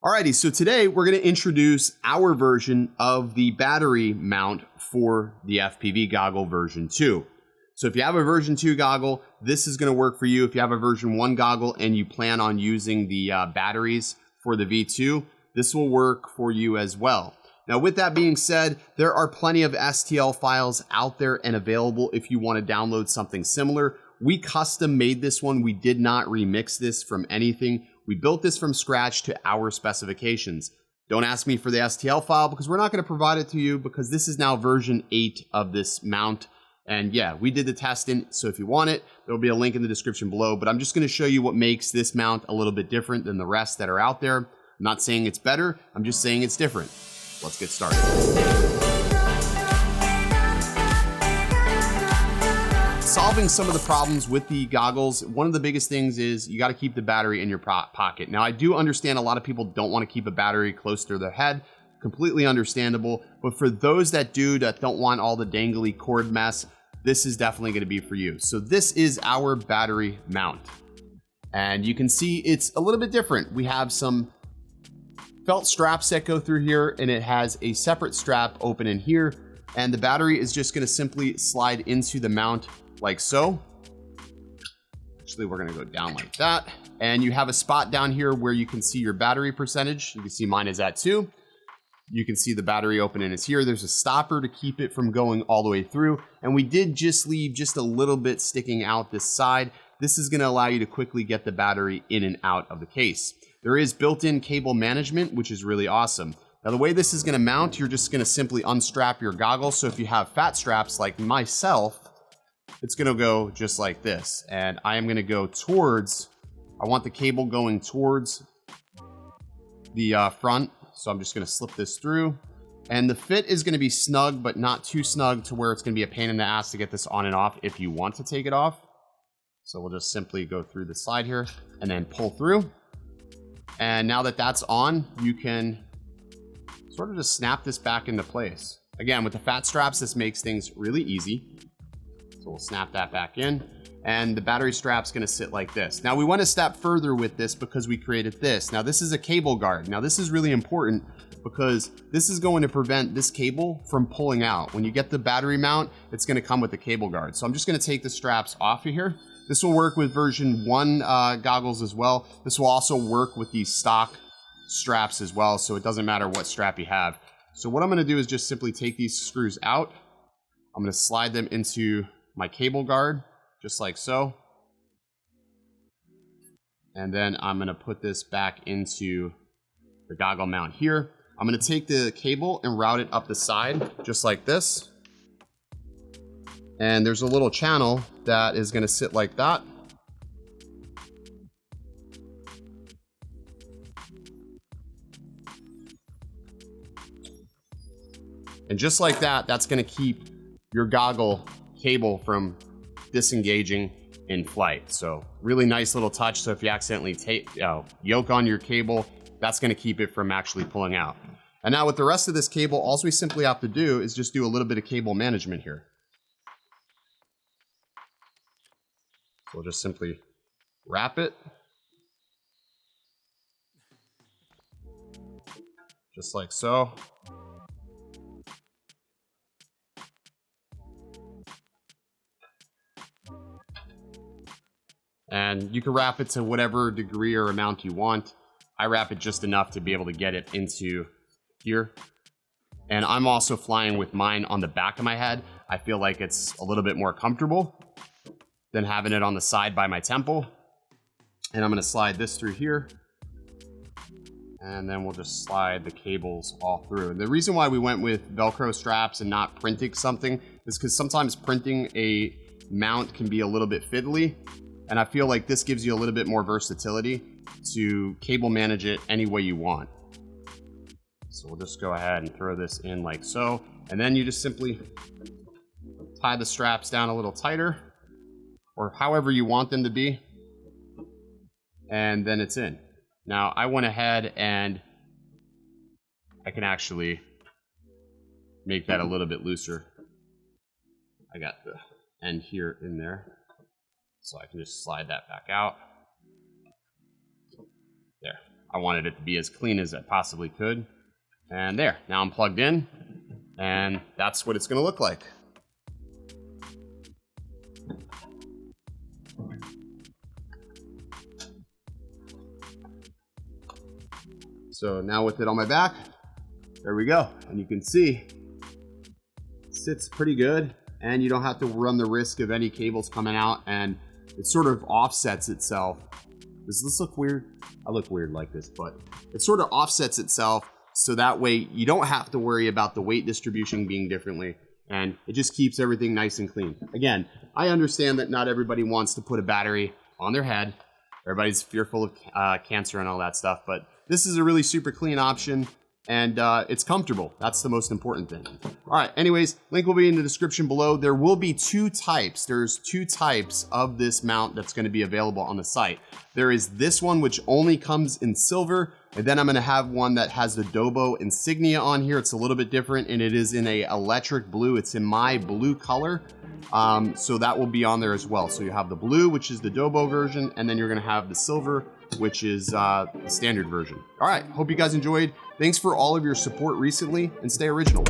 Alrighty, so today we're going to introduce our version of the battery mount for the FPV goggle version 2. So if you have a version 2 goggle, this is going to work for you. If you have a version 1 goggle and you plan on using the batteries for the V2, this will work for you as well. Now with that being said, there are plenty of STL files out there and available if you want to download something similar. We custom made this one. We did not remix this from anything. We built this from scratch to our specifications. Don't ask me for the STL file because we're not going to provide it to you because this is now version 8 of this mount. And yeah, we did the testing, so if you want it, there'll be a link in the description below. But I'm just going to show you what makes this mount a little bit different than the rest that are out there. I'm not saying it's better, I'm just saying it's different. Let's get started. Solving some of the problems with the goggles, one of the biggest things is you got to keep the battery in your pocket. Now, I do understand a lot of people don't want to keep a battery close to their head. Completely understandable. But for those that don't want all the dangly cord mess, this is definitely going to be for you. So this is our battery mount. And you can see it's a little bit different. We have some felt straps that go through here, and it has a separate strap open in here. And the battery is just going to simply slide into the mount like so. Actually, we're gonna go down like that. And you have a spot down here where you can see your battery percentage. You can see mine is at 2. You can see the battery opening is here. There's a stopper to keep it from going all the way through. And we did just leave just a little bit sticking out this side. This is gonna allow you to quickly get the battery in and out of the case. There is built-in cable management, which is really awesome. Now the way this is gonna mount, you're just gonna simply unstrap your goggles. So if you have fat straps like myself, it's gonna go just like this. And I am gonna go towards, I want the cable going towards the front. So I'm just gonna slip this through. And the fit is gonna be snug, but not too snug to where it's gonna be a pain in the ass to get this on and off if you want to take it off. So we'll just simply go through the side here and then pull through. And now that that's on, you can sort of just snap this back into place. Again, with the fat straps, this makes things really easy. So we'll snap that back in, and the battery strap's gonna sit like this. Now we went a step further with this because we created this. Now this is a cable guard. Now this is really important because this is going to prevent this cable from pulling out. When you get the battery mount, it's gonna come with the cable guard. So I'm just gonna take the straps off of here. This will work with version 1 goggles as well. This will also work with these stock straps as well, so it doesn't matter what strap you have. So what I'm gonna do is just simply take these screws out. I'm gonna slide them into my cable guard, just like so. And then I'm gonna put this back into the goggle mount here. I'm gonna take the cable and route it up the side, just like this. And there's a little channel that is gonna sit like that. And just like that, that's gonna keep your goggle cable from disengaging in flight. So really nice little touch. So if you accidentally yoke on your cable, that's gonna keep it from actually pulling out. And now with the rest of this cable, all we simply have to do is just do a little bit of cable management here. So we'll just simply wrap it. Just like so. And you can wrap it to whatever degree or amount you want. I wrap it just enough to be able to get it into here. And I'm also flying with mine on the back of my head. I feel like it's a little bit more comfortable than having it on the side by my temple. And I'm gonna slide this through here. And then we'll just slide the cables all through. And the reason why we went with Velcro straps and not printing something is because sometimes printing a mount can be a little bit fiddly. And I feel like this gives you a little bit more versatility to cable manage it any way you want. So we'll just go ahead and throw this in like so. And then you just simply tie the straps down a little tighter or however you want them to be. And then it's in. Now I went ahead and I can actually make that a little bit looser. I got the end here in there. So I can just slide that back out. There. I wanted it to be as clean as I possibly could. And there, now I'm plugged in, and that's what it's gonna look like. So now with it on my back, there we go. And you can see, it sits pretty good, and you don't have to run the risk of any cables coming out, and it sort of offsets itself. Does this look weird? I look weird like this, but it sort of offsets itself so that way you don't have to worry about the weight distribution being differently, and it just keeps everything nice and clean. Again, I understand that not everybody wants to put a battery on their head. Everybody's fearful of cancer and all that stuff, but this is a really super clean option, and it's comfortable. That's the most important thing. All right, anyways, link will be in the description below. There will be two types. There's two types of this mount that's gonna be available on the site. There is this one, which only comes in silver, and then I'm gonna have one that has the Dobo insignia on here. It's a little bit different, and it is in a electric blue. It's in my blue color. So that will be on there as well. So you have the blue, which is the Dobo version, and then you're gonna have the silver, which is the standard version. All right, hope you guys enjoyed. Thanks for all of your support recently, and stay original.